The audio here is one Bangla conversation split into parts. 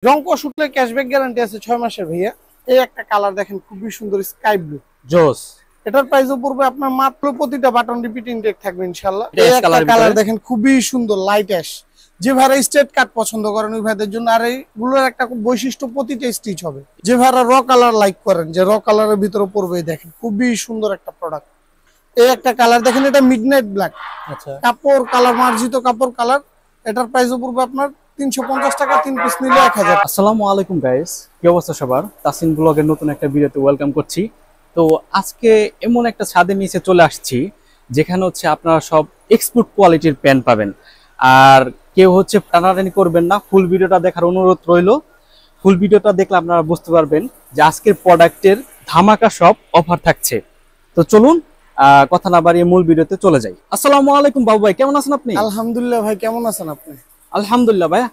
রং কস উঠলে ক্যাশব্যাক গ্যারান্টি আছে 6 মাসের ভাইয়া। এই একটা কালার দেখেন খুবই সুন্দর স্কাই ব্লু জোস। এটার প্রাইসও পড়বে আপনার মাত্র প্রতিটা বাটন রিপিট ইনটেক থাকবে ইনশাআল্লাহ। এটা এই অ্যাশ একটা কালার দেখেন খুবই সুন্দর লাইট অ্যাশ। যে ভাইরা স্ট্রেট কাট পছন্দ করেন ওই ভাইদের জন্য, আর এইগুলোর একটা বৈশিষ্ট্য প্রতিটা স্টিচ হবে। যে ভাইরা র কালার লাইক করেন, যে র কালারের ভিতরে পড়বে দেখেন খুবই সুন্দর একটা প্রোডাক্ট। এই একটা কালার দেখেন, এটা মিডনাইট ব্ল্যাক। আচ্ছা, কাপড় কালার, মার্জিত কাপড় কালার। এটার প্রাইসও পড়বে আপনার 350 টাকা, 3 পিস নিলে 1000। আসসালামু আলাইকুম গাইস, কি অবস্থা সবার? তাসিন ব্লগের নতুন একটা ভিডিওতে ওয়েলকাম করছি। তো আজকে এমন একটা ছাদের নিচে চলে আসছি যেখানে হচ্ছে আপনারা সব এক্সপোর্ট কোয়ালিটির প্যান্ট পাবেন। আর কেউ হচ্ছে টানাটানি করবেন না, ফুল ভিডিওটা দেখার অনুরোধ রইল। ফুল ভিডিওটা দেখলে আপনারা বুঝতে পারবেন যে আজকের প্রোডাক্টের ধামাকা সব অফার থাকছে। তো চলুন কথা না বাড়িয়ে মূল ভিডিওতে চলে যাই। আসসালামু আলাইকুম বাবু ভাই, কেমন আছেন আপনি? আলহামদুলিল্লাহ ভাই, কেমন আছেন আপনি? আলহামদুলিল্লাহ ভাই।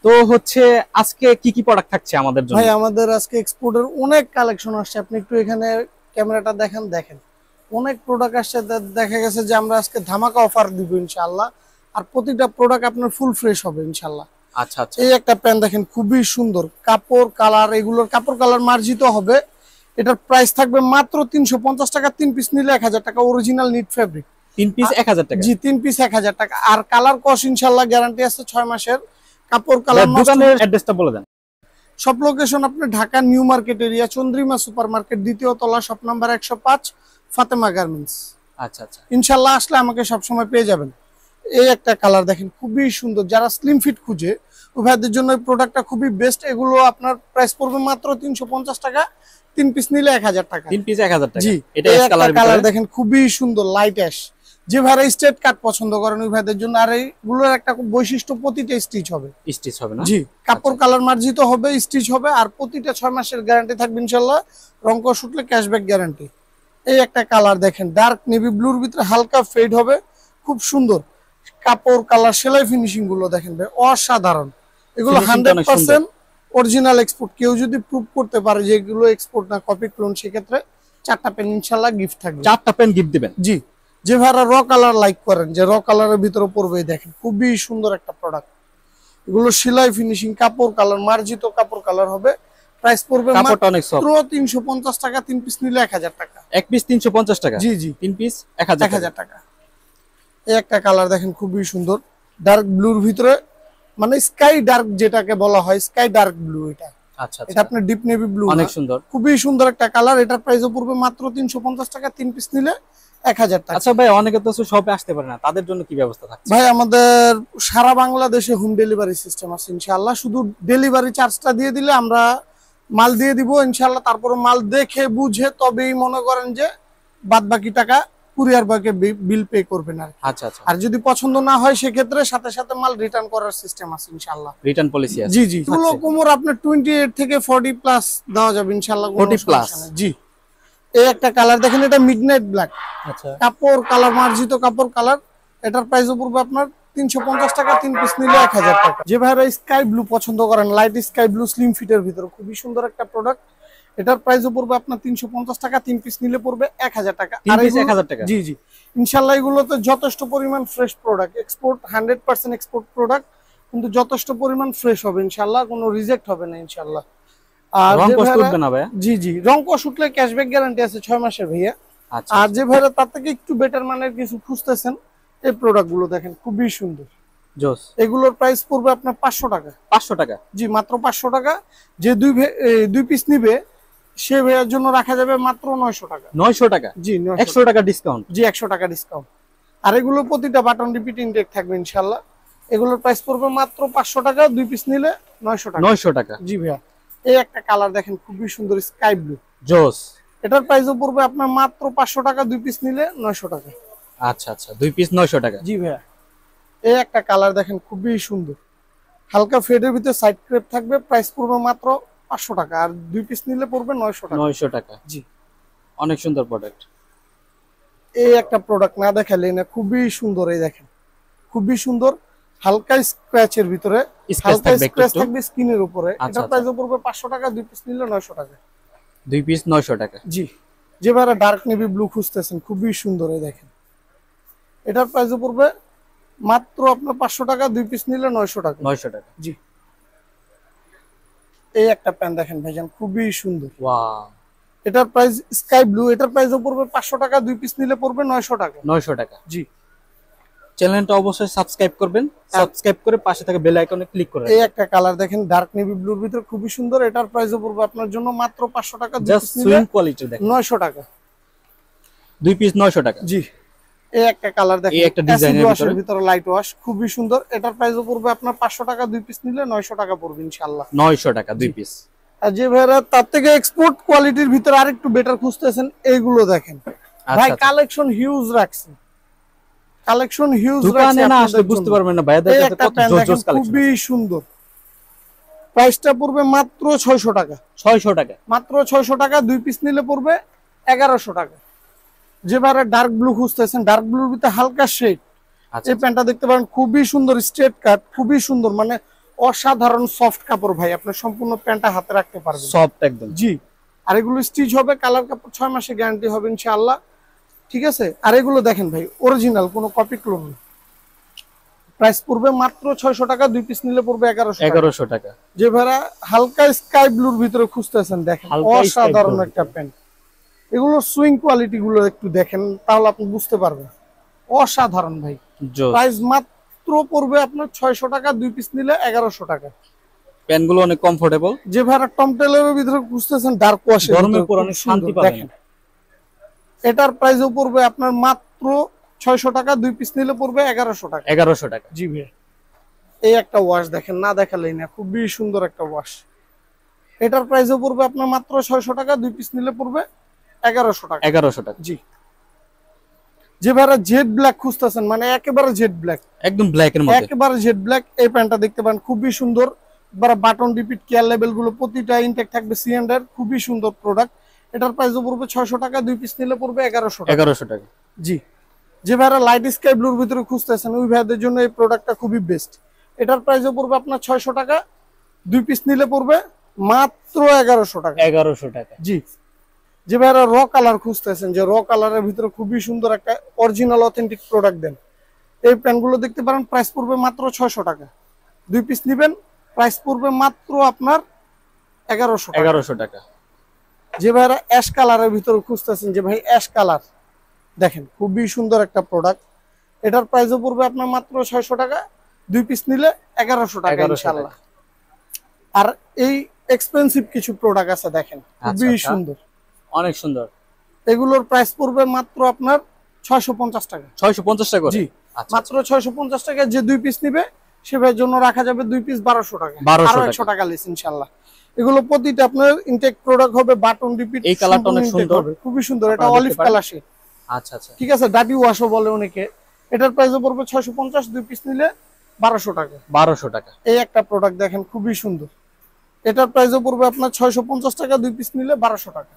তো হচ্ছে আজকে কি কি প্রোডাক্ট থাকছে আমাদের জন্য? ভাই আমাদের আজকে এক্সপোর্টের অনেক কালেকশন আসছে। আপনি একটু এখানে ক্যামেরাটা দেখেন অনেক প্রোডাক্ট আসছে। দেখা গেছে যে আমরা আজকে ধামাকা অফার দিব ইনশাআল্লাহ। আর প্রতিটা প্রোডাক্ট আপনার ফুল ফ্রেশ হবে ইনশাআল্লাহ। আচ্ছা আচ্ছা। এই একটা প্যান্ট দেখেন খুবই সুন্দর, কাপড় কালার, এগুলোর কাপড় কালার মার্জিত হবে। এটার প্রাইস থাকবে মাত্র 350 টাকা, 3 পিস নিলে 1000 টাকা। অরিজিনাল নিট ফেব্রিক, 3 পিস 1000 টাকা? জি 3 পিস 1000 টাকা। আর কালার কস ইনশাআল্লাহ গ্যারান্টি আছে 6 মাসের। কাপড় কালার দোকানের অ্যাড্রেসটা বলে দেন। সব লোকেশন আপনার Dhaka new market area, Chandrima super market, দ্বিতীয় তলা, শপ নাম্বার 105, ফাতেমা গার্মেন্টস। আচ্ছা আচ্ছা। ইনশাআল্লাহ আসলে আমাকে সবসময় পেয়ে যাবেন। এই একটা কালার দেখেন খুবই সুন্দর, যারা স্লিম ফিট খুঁজে ওই ভাইদের জন্য এই প্রোডাক্টটা খুবই বেস্ট। এগুলো আপনার প্রাইস পড়বে মাত্র 350 টাকা, 3 পিস নিলে 1000 টাকা। 3 পিস 1000 টাকা। জি, এটা এই অ্যাশ একটা কালারের কালার ভিতরে দেখেন খুবই সুন্দর লাইট অ্যাশ। যে ভাইরা স্ট্রেট কাট পছন্দ করেন ওই ভাইদের জন্য। আর এইগুলোর একটা বৈশিষ্ট্য প্রতিটা স্টিচ হবে। স্টিচ হবে না? জি, কাপড় কালার মার্জিত হবে, স্টিচ হবে। আর প্রতিটা 6 মাসের গ্যারান্টি থাকবে ইনশাআল্লাহ। রং কস উঠলে ক্যাশব্যাক গ্যারান্টি। এই একটা কালার দেখেন ডার্ক নেভি ব্লুর ভিতরে হালকা ফেড হবে, খুব সুন্দর। কাপড় কালার, সেলাই ফিনিশিং গুলো দেখেন ভাই অসাধারণ। এগুলো Finishing টা অনেক 100% অরিজিনাল এক্সপোর্ট। কেউ যদি প্রুভ করতে পারে যে এগুলো এক্সপোর্ট না কপি ক্লোন, সেক্ষেত্রে 4টা পেন ইনশাআল্লাহ গিফট থাকবে। 4টা পেন গিফট দিবেন? জি। যে ভাইরা র কালার লাইক করেন, যে র কালারের ভিতরে পড়বে দেখেন খুবই সুন্দর একটা প্রোডাক্ট। এগুলো সেলাই ফিনিশিং, কাপড় কালার মার্জিত কাপড় কালার হবে। প্রাইস পড়বে কাপড়টা অনেক সফট। মাত্র 350 টাকা, 3 পিস নিলে 1000 টাকা। এক পিস 350 টাকা? জি জি, 3 পিস 1000 টাকা। এই একটা কালার দেখেন খুবই সুন্দর, ডার্ক ব্লুর ভিতরে, মানে স্কাই ডার্ক যেটাকে বলা হয়, স্কাই ডার্ক ব্লু। এটা আচ্ছা আচ্ছা। এটা আপনার ডিপ নেভি ব্লু, অনেক সুন্দর, খুবই সুন্দর একটা কালার। এটার প্রাইসও পড়বে মাত্র 350 টাকা, 3 পিস নিলে 1000 টাকা। আচ্ছা ভাই, অনেকে তো শপে আসতে পারে না, তাদের জন্য কি ব্যবস্থা থাকছে? ভাই আমাদের সারা বাংলাদেশে হোম ডেলিভারি সিস্টেম আছে ইনশাআল্লাহ। শুধু ডেলিভারি চার্জটা দিয়ে দিলে আমরা মাল দিয়ে দিব ইনশাআল্লাহ। তারপরে মাল দেখে বুঝে তবেই মনে করেন যে বাদ বাকি টাকা কুরিয়ার বয়কে বিল পে করবেন আর। আচ্ছা আচ্ছা। আর যদি পছন্দ না হয় সেক্ষেত্রে সাথে সাথে মাল রিটার্ন করার সিস্টেম আছে ইনশাআল্লাহ। রিটার্ন পলিসি আছে? জি জি, এগুলো কোমর আপনার 28 থেকে 40 প্লাস দেওয়া যাবে ইনশাআল্লাহ। 40 প্লাস? জি। এই একটা কালার দেখেন, এটা মিডনাইট ব্ল্যাক। আচ্ছা। কাপড় কালার মার্জিত কাপড় কালার। এটার প্রাইসও পড়বে আপনার 350 টাকা, 3 পিস নিলে 1000 টাকা। যে ভাইরা স্কাই ব্লু পছন্দ করেন, লাইট স্কাই ব্লু স্লিম ফিটের ভিতরে খুবই সুন্দর একটা প্রোডাক্ট। এটার প্রাইসও পড়বে আপনার 350 টাকা, 3 পিস নিলে পড়বে 1000 টাকা। 3 পিস 1000 টাকা? জি জি, ইনশাআল্লাহ এগুলোতে যথেষ্ট পরিমাণ fresh product, export 100% export product, কিন্তু যথেষ্ট পরিমাণ ফ্রেশ হবে ইনশাআল্লাহ, কোনো রিজেক্ট হবে না ইনশাআল্লাহ। আর রং যে কষ্ট ভাইরা, উঠবে না ভাই? জি জি, রং কস উঠলে ক্যাশব্যাক গ্যারান্টি আছে 6 মাসের ভাইয়া। আচ্ছা। আর যে ভাইরা তার থেকে একটু বেটার মানের কিছু খুঁজতেছেন, এই প্রোডাক্ট গুলো দেখেন খুবই সুন্দর। জোস। এগুলোর প্রাইস পড়বে আপনার 500 টাকা। 500 টাকা? জি, মাত্র 500 টাকা। যে দুই পিস নিবে সে ভাইয়ার জন্য রাখা যাবে মাত্র 900 টাকা। 900 টাকা? জি, 100 টাকা ডিসকাউন্ট? জি, 100 টাকা ডিসকাউন্ট। আর এগুলো প্রতিটা বাটন রিপিট ইনটেক থাকবে ইনশাআল্লাহ। এগুলোর প্রাইস পড়বে মাত্র 500 টাকা, 2 পিস নিলে 900 টাকা। 900 টাকা? জি ভাইয়া। এই একটা কালার দেখেন খুবই সুন্দর স্কাই ব্লু। জোস। এটার প্রাইসও পড়বে আপনার মাত্র 500 টাকা, 2 পিস নিলে 900 টাকা। আচ্ছা আচ্ছা, 2 পিস 900 টাকা? জি ভাইয়া। এই একটা কালার দেখেন খুবই সুন্দর, হালকা ফেডের ভিতরে সাইড ক্রেপ থাকবে। প্রাইস পড়বে মাত্র 500 টাকা, আর 2 পিস নিলে পড়বে 900 টাকা। 900 টাকা? জি। অনেক সুন্দর প্রোডাক্ট। এই একটা প্রোডাক্ট না দেখালে না, খুবই সুন্দর। এই দেখেন খুবই সুন্দর, হালকা স্ক্র্যাচের ভিতরে, হালকা স্ক্র্যাচ থাকবে স্কিনের উপরে। এটা প্রাইস পড়বে 500 টাকা, 2 পিস নিলে 900 টাকা। 2 পিস 900 টাকা? জি। যে ভাইরা ডার্ক নেভি ব্লু খুঁজতেছেন, খুবই সুন্দর। এই দেখেন এটার প্রাইস পড়বে মাত্র আপনার 500 টাকা, 2 পিস নিলে 900 টাকা। 900 টাকা? জি। এই একটা প্যান্ট দেখেন ভাইজান, খুবই সুন্দর। ওয়াও, এটার প্রাইস স্কাই ব্লু, এটার প্রাইসও পড়বে 500 টাকা, 2 পিস নিলে পড়বে 900 টাকা। 900 টাকা। জি। চ্যানেলটা অবশ্যই সাবস্ক্রাইব করবেন, সাবস্ক্রাইব করে পাশে থাকা বেল আইকনে ক্লিক করে এই একটা কালার দেখেন ডার্ক নেভি ব্লুর ভিতরে খুবই সুন্দর, এটার প্রাইসও পড়বে আপনার জন্য মাত্র 500 টাকা, 2 জাস্ট পিস নিলে সুইং কোয়ালিটি দেখেন, 900 টাকা। 2 পিস 900 টাকা। জি। এই একটা কালার দেখেন, এই একটা ডিজাইনের ভিতরে লাইট ওয়াশ খুবই সুন্দর, এটার প্রাইসও পড়বে আপনার 500 টাকা, 2 পিস নিলে 900 টাকা পড়বে ইনশাআল্লাহ। 900 টাকা 2 পিস। আর যে ভাইরা তার থেকে এক্সপোর্ট কোয়ালিটির ভিতরে আরেকটু বেটার খুঁজতেছেন, এইগুলো দেখেন ভাই, কালেকশন হিউজ রাখছে, কালেকশন হিউজ রাখছে, দোকানে না আসলে বুঝতে পারবেন না ভাই, দেখেন কত জোস কালেকশন, খুবই সুন্দর। প্রাইসটা পড়বে মাত্র 600 টাকা। 600 টাকা মাত্র 600 টাকা, 2 পিস নিলে পড়বে 1100 টাকা। যে ভাইরা ডার্ক ব্লু খুঁজতেছেন, ডার্ক ব্লুর ভিতরে হালকা শেড, আচ্ছা। এই প্যান্টটা দেখতে পারেন, খুবই সুন্দর স্ট্রেট কাট, খুবই সুন্দর, মানে অসাধারণ সফট কাপড় ভাই, আপনি সম্পূর্ণ প্যান্টটা হাতে রাখতে পারবেন, সফট একদম। জি। আর এগুলো স্টিচ হবে, কালার কাপড় 6 মাসে গ্যারান্টি হবে ইনশাআল্লাহ, ঠিক আছে। আর এগুলো দেখেন ভাই, অরিজিনাল, কোনো কপি ক্লোন নেই। প্রাইস পড়বে মাত্র 600 টাকা, 2 পিস নিলে পড়বে 1100 টাকা। যে ভাড়া হালকা স্কাই ব্লুর ভিতরে খুঁজতেছেন, দেখেন অসাধারণ একটা প্যান্ট। এগুলো সুইং কোয়ালিটি গুলো একটু দেখেন, তাহলে আপনি বুঝতে পারবেন, অসাধারণ ভাই। প্রাইস মাত্র পড়বে আপনার 600 টাকা, 2 পিস নিলে 1100 টাকা। প্যান্ট গুলো অনেক কমফোর্টেবল। যে ভাড়া টমটেলের ভিতরে খুঁজতেছেন, ডার্ক ওয়াশে গরমে পরানো শান্তি পাবেন, এটার প্রাইসও পড়বে আপনার মাত্র 600 টাকা, 2 পিস নিলে পড়বে 1100 টাকা। 1100 টাকা। জি ভাই। এই একটা ওয়াশ দেখেন, না দেখালেই না, খুবই সুন্দর একটা ওয়াশ, এটার প্রাইসও পড়বে আপনার মাত্র 600 টাকা, 2 পিস নিলে পড়বে 1100 টাকা। 1100 টাকা। জি। যে ভাড়া জেড ব্ল্যাক খুঁজতেছেন, মানে একেবারে জেড ব্ল্যাক, একদম ব্ল্যাক এর মধ্যে, একেবারে জেড ব্ল্যাক, এই প্যান্টটা দেখতে পান, খুবই সুন্দর। বাটন রিপিট কেয়ার লেভেল গুলো প্রতিটা ইনটেক থাকবে, সিএন্ডার, খুবই সুন্দর প্রোডাক্ট। এটার প্রাইসও পড়বে 600 টাকা, 2 পিস নিলে পড়বে 1100 টাকা। 1100 টাকা। জি। যে ভাইরা লাইট স্কাই ব্লুর ভিতরে খুঁজতেছেন, ওই ভাইদের জন্য এই প্রোডাক্টটা খুবই বেস্ট। এটার প্রাইসও পড়বে আপনার 600 টাকা, 2 পিস নিলে পড়বে মাত্র 1100 টাকা। 1100 টাকা। জি। যে ভাইরা র কালার খুঁজতেছেন, যে র কালারের ভিতরে খুবই সুন্দর একটা অরিজিনাল অথেন্টিক প্রোডাক্ট দেন, এই প্যান্টগুলো দেখতে পারেন, প্রাইস পড়বে মাত্র 600 টাকা, 2 পিস নিবেন, প্রাইস পড়বে মাত্র আপনার 1100 টাকা। 1100 টাকা। যে ভাইরা অ্যাশ কালারের ভিতরে খুঁজতেছেন, যে ভাই অ্যাশ কালার দেখেন, খুবই সুন্দর একটা প্রোডাক্ট, এটার প্রাইসও পড়বে আপনার মাত্র 600 টাকা, 2 পিস নিলে 1100 টাকা ইনশাআল্লাহ। আর এই এক্সপেন্সিভ কিছু প্রোডাক্ট আছে দেখেন, খুবই সুন্দর, অনেক সুন্দর, এগুলোর প্রাইস পড়বে মাত্র আপনার 650 টাকা। 650 টাকা। জি। মাত্র 650 টাকা, যে 2 পিস নিবে সে ভাইয়ের জন্য রাখা যাবে 2 পিস 1200 টাকা, 100 টাকা লেস ইনশাআল্লাহ। এগুলো প্রতিটা আপনার ইনটেক প্রোডাক্ট হবে, বাটন রিপিট, এই কালারটা অনেক সুন্দর, খুবই সুন্দর, এটা অলিভ কালার শেড। আচ্ছা আচ্ছা, ঠিক আছে, ডাটি ওয়াশও বলে অনেকে। এটার প্রাইসও পড়বে 650, 2 পিস নিলে 1200 টাকা। 1200 টাকা। এই একটা প্রোডাক্ট দেখেন, খুবই সুন্দর, এটার প্রাইসও পড়বে আপনার 650 টাকা, 2 পিস নিলে 1200 টাকা।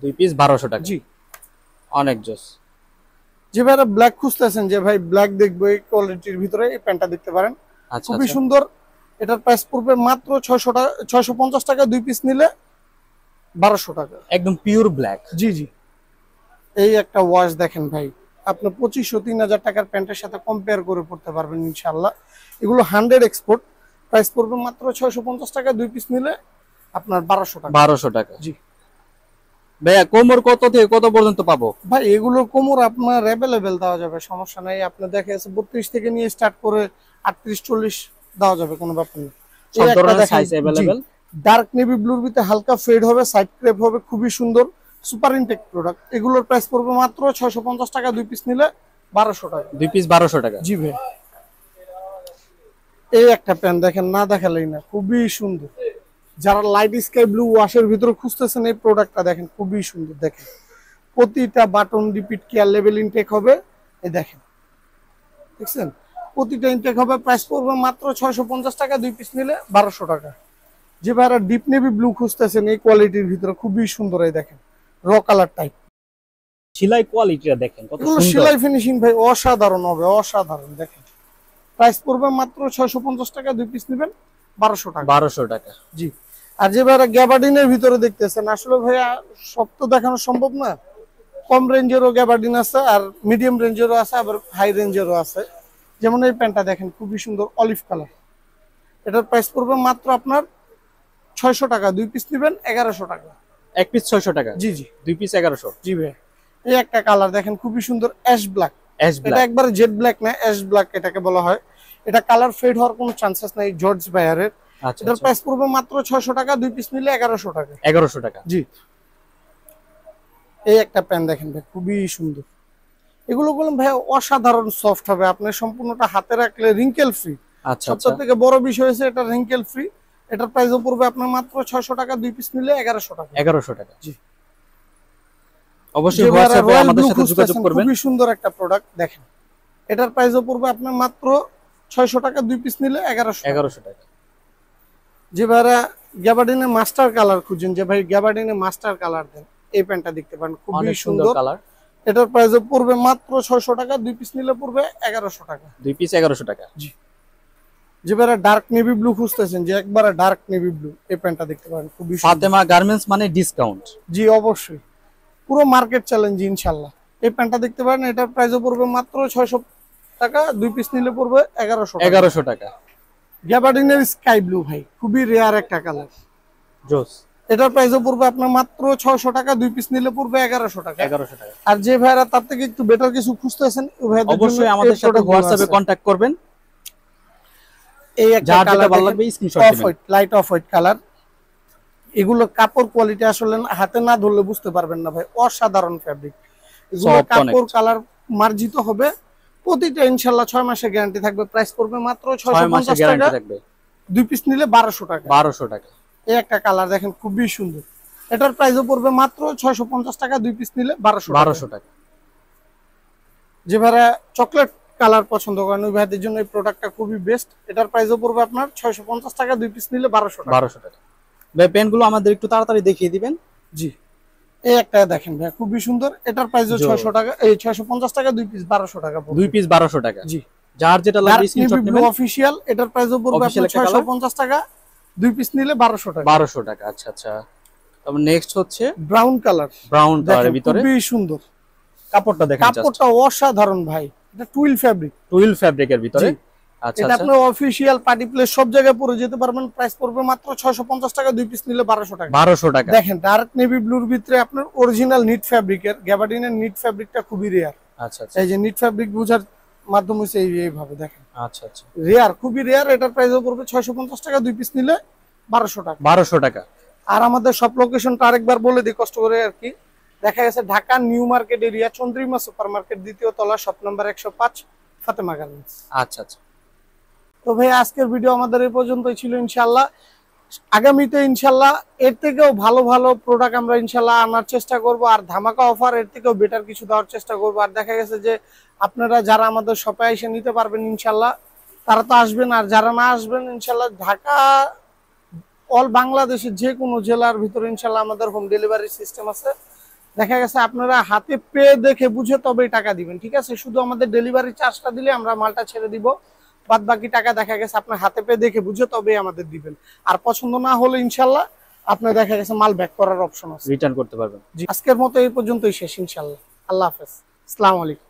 2 পিস 1200 টাকা। জি। অনেক জোস। যে ভাইরা ব্ল্যাক খুঁজতেছেন, যে ভাই ব্ল্যাক দেখবো এই কোয়ালিটির ভিতরে, এই প্যান্টটা দেখতে পারেন, খুবই সুন্দর, এটার প্রাইস পড়বে মাত্র 600 টাকা, 650 টাকা, 2 পিস নিলে 1200 টাকা। একদম পিওর ব্ল্যাক। জি জি। এই একটা ওয়াশ দেখেন ভাই, আপনি 2500-3000 টাকার প্যান্টের সাথে কম্পেয়ার করে পড়তে পারবেন ইনশাআল্লাহ। এগুলো 100 এক্সপোর্ট, প্রাইস পড়বে মাত্র 650 টাকা, 2 পিস নিলে আপনার 1200 টাকা। 1200 টাকা। জি। ভাইয়া কোমর কত থেকে কত পর্যন্ত পাবো? ভাই এগুলো কোমর আপনার অ্যাভেলেবেল দেওয়া যাবে, সমস্যা নাই। আপনি দেখে আছে 32 থেকে নিয়ে স্টার্ট করে 38-40 দেওয়া যাবে, কোনো ব্যাপার নেই। সব ধরনের সাইজ अवेलेबल। ডার্ক নেভি ব্লুর ভিতরে হালকা ফেড হবে, সাইড ক্রেপ হবে, খুবই সুন্দর, সুপার ইনটেক প্রোডাক্ট। এগুলোর প্রাইস পড়বে মাত্র 650 টাকা, 2 পিস নিলে 1200 টাকা। 2 পিস 1200 টাকা। জি ভাই। এই একটা প্যান্ট দেখেন, না দেখালেই না, খুবই সুন্দর। যারা লাইট স্কাই ব্লু ওয়াশের ভিতরে খুঁজতেছেন, এই প্রোডাক্টটা দেখেন, খুবই সুন্দর। দেখেন প্রতিটা button repeat care level intake হবে, এই দেখেন, দেখছেন, প্রতিটা ইনটেক হবে। প্রাইস পড়বে মাত্র 650 টাকা, 2 পিস নিলে 1200 টাকা। যে ভাইরা ডিপ নেভি ব্লু খুঁজতেছেন এই কোয়ালিটির ভিতরে, খুবই সুন্দর, এই দেখেন র কালার টাইপ, সেলাই কোয়ালিটিটা দেখেন কত সুন্দর, সেলাই ফিনিশিং ভাই অসাধারণ হবে, অসাধারণ। দেখেন প্রাইস পড়বে মাত্র 650 টাকা, 2 পিস নেবেন 1200 টাকা। 1200 টাকা। জি। আর যে ভাইরা গ্যাবার্ডিনের ভিতরে দেখতেছেন, আসলে ভাইয়া সব তো দেখানো সম্ভব না, কম রেঞ্জেরও গ্যাবার্ডিন আছে, আর মিডিয়াম রেঞ্জেরও আছে, আবার হাই রেঞ্জেরও আছে। যেমন এই প্যান্টটা দেখেন, খুবই সুন্দর, অলিভ কালার, এটার প্রাইস পড়বে মাত্র আপনার 600 টাকা, 2 পিস নেবেন 1100 টাকা। এক পিস 600 টাকা, জি জি 2 পিস 1100। জি ভাই। এই একটা কালার দেখেন খুবই সুন্দর, অ্যাশ ব্ল্যাক। অ্যাশ এটা ব্ল্যাক, একবারে জেড ব্ল্যাক না, অ্যাশ ব্ল্যাক এটাকে বলা হয়। এটা কালার ফেড হওয়ার কোনো চান্সেস নাই জর্জ বায়ারের। আচ্ছা এটার আচ্ছা, প্রাইস পড়বে মাত্র 600 টাকা, 2 পিস নিলে 1100 টাকা। 1100 টাকা। জি। এই একটা প্যান দেখেন ভাই খুবই সুন্দর। এগুলো বললাম ভাই অসাধারণ সফট হবে, আপনি সম্পূর্ণটা হাতে রাখলে রিঙ্কেল ফ্রি। আচ্ছা আচ্ছা, সবথেকে বড় বিষয় হচ্ছে এটা রিঙ্কেল ফ্রি। এটার প্রাইসও পড়বে আপনার মাত্র 600 টাকা, 2 পিস নিলে 1100 টাকা। 1100 টাকা। জি। অবশ্যই হোয়াটসঅ্যাপে আমাদের সাথে যোগাযোগ করবেন। খুবই সুন্দর একটা প্রোডাক্ট দেখেন। এটার প্রাইসও পড়বে আপনার মাত্র 600 টাকা, 2 পিস নিলে 1100 টাকা। যে ভাইরা গ্যাবার্ডিনের মাস্টার কালার খুঁজেন, যে ভাই গ্যাবার্ডিনের মাস্টার কালার দেন, এই প্যান্টটা দেখতে পারেন খুবই অনেক সুন্দর সুন্দর কালার। এটার প্রাইসও পড়বে মাত্র 600 টাকা, 2 পিস নিলে পড়বে 1100 টাকা। 2 পিস 1100 টাকা। জি। যে ভাইরা ডার্ক নেভি ব্লু খুঁজতেছেন, যে একবারে ডার্ক নেভি ব্লু, এই প্যান্টটা দেখতে পারেন খুবই সুন্দর। ফাতেমা গার্মেন্টস মানে ডিসকাউন্ট। জি অবশ্যই, পুরো মার্কেট চ্যালেঞ্জ ইনশাল্লাহ। এই প্যান্টটা দেখতে পারেন, এটার প্রাইসও পড়বে মাত্র 600 টাকা, 2 পিস নিলে পড়বে 1100 টাকা। গ্যাবার্ডিনের স্কাই ব্লু ভাই খুবই রেয়ার একটা কালার, জোস। এটার প্রাইসও পড়বে আপনার মাত্র 600 টাকা, 2 পিস নিলে পড়বে 1100 টাকা। 1100 টাকা। আর যে ভাইরা তার থেকে একটু বেটার কিছু খুঁজতেছেন, ওই ভাইদের জন্য অবশ্যই আমাদের সাথে হোয়াটসঅ্যাপে কন্টাক্ট করবেন। এই একটা যার যেটা কালার ভালো লাগবে স্ক্রিনশট অফ দিবেন। White, light off white colour. এগুলো কাপড় কোয়ালিটি আসলে হাতে না ধরলে বুঝতে পারবেন না ভাই, অসাধারণ ফ্যাব্রিক। এগুলো Soft কাপড় অনেক। কালার মার্জিত হবে, প্রতিটা ইনশাআল্লাহ 6 মাসের গ্যারান্টি থাকবে। প্রাইস পড়বে মাত্র 6 মাসের 650 গ্যারান্টি টাকা, থাকবে। 2 পিস নিলে 1200 টাকা। 1200 টাকা। এই একটা কালার দেখেন খুবই সুন্দর, এটার প্রাইসও পড়বে মাত্র 650 টাকা, 2 পিস নিলে 1200 টাকা। যে ভাইরা চকলেট কালার পছন্দ করেন, ওই ভাইদের জন্য এই প্রোডাক্টটা খুবই বেস্ট। এটার প্রাইসও পড়বে আপনার 650 টাকা, 2 পিস নিলে 1200 টাকা। 1200 টাকা। ভাই পেনগুলো আমাদের একটু তাড়াতাড়ি দেখিয়ে দিবেন। জি। এই একটা দেখেন ভাই খুবই সুন্দর, এটার প্রাইসও 600 টাকা, এই 650 টাকা, 2 পিস 1200 টাকা পড়বে। 2 পিস 1200 টাকা। জি। যার যেটা লাগবে স্ক্রিনশট নেবেন। অফিশিয়াল, এটার প্রাইসও পড়বে Official আপনার একটা কালার। 650 টাকা, 2 পিস নিলে 1200 টাকা। 1200 টাকা। আচ্ছা আচ্ছা। তারপর নেক্সট হচ্ছে ব্রাউন কালার, ব্রাউন কালারের ভিতরে। খুবই সুন্দর কাপড়টা দেখেন, জাস্ট কাপড়টা অসাধারণ ভাই। এটা টুইল ফ্যাব্রিক, টুইল ফ্যাব্রিকের ভিতরে। জি। আচ্ছা এটা আচ্ছা। আপনি অফিশিয়াল পার্টি প্লেস সব জায়গায় পরে যেতে পারবেন। প্রাইস পড়বে মাত্র 650 টাকা, 2 পিস নিলে 1200 টাকা। 1200 টাকা। দেখেন ডার্ক নেভি ব্লুর ভিতরে আপনার অরিজিনাল নিট ফ্যাব্রিকের, গ্যাবার্ডিনের নিট ফ্যাব্রিকটা খুবই রেয়ার। আচ্ছা আচ্ছা। এই যে নিট ফ্যাব্রিক বোঝার মাধ্যম হচ্ছে এইভাবে দেখেন, আচ্ছা আচ্ছা। রেয়ার, খুবই রেয়ার। এটার প্রাইসও পড়বে 650 টাকা, 2 পিস নিলে 1200 টাকা। 1200 টাকা। আর আমাদের সব লোকেশনটা আরেকবার বলে দিই কষ্ট করে আর কি। দেখা গেছে Dhaka new market area, Chandrima super market, 2য় তলা, শপ নাম্বার 105, ফাতেমা গার্মেন্টস। আচ্ছা আচ্ছা। তো ভাই আজকের ভিডিও আমাদের এই পর্যন্তই ছিল। ইনশাল্লাহ আগামীতে ইনশাল্লাহ এর থেকেও ভালো ভালো প্রোডাক্ট আমরা ইনশাল্লাহ আনার চেষ্টা করব, আর ধামাকা অফার এর থেকেও বেটার কিছু দেওয়ার চেষ্টা করব। আর দেখা গেছে যে আপনারা যারা আমাদের শপে এসে নিতে পারবেন ইনশাল্লাহ, তারা তো আসবেন, আর যারা না আসবেন ইনশাল্লাহ ঢাকা অল বাংলাদেশের যে কোনো জেলার ভিতরে ইনশাল্লাহ আমাদের হোম ডেলিভারি সিস্টেম আছে। দেখা গেছে আপনারা হাতে পেয়ে দেখে বুঝে তবেই টাকা দিবেন, ঠিক আছে? শুধু আমাদের ডেলিভারি চার্জটা দিলে আমরা মালটা ছেড়ে দিব, বাদ বাকি টাকা দেখা গেছে আপনার হাতে পেয়ে দেখে বুঝে তবেই আমাদের দিবেন। আর পছন্দ না হলে ইনশাল্লাহ আপনার দেখা গেছে মাল ব্যাক করার অপশন আছে, রিটার্ন করতে পারবেন। জি। আজকের মতো এই পর্যন্তই শেষ ইনশাল্লাহ। আল্লাহ হাফেজ, আসসালামু আলাইকুম।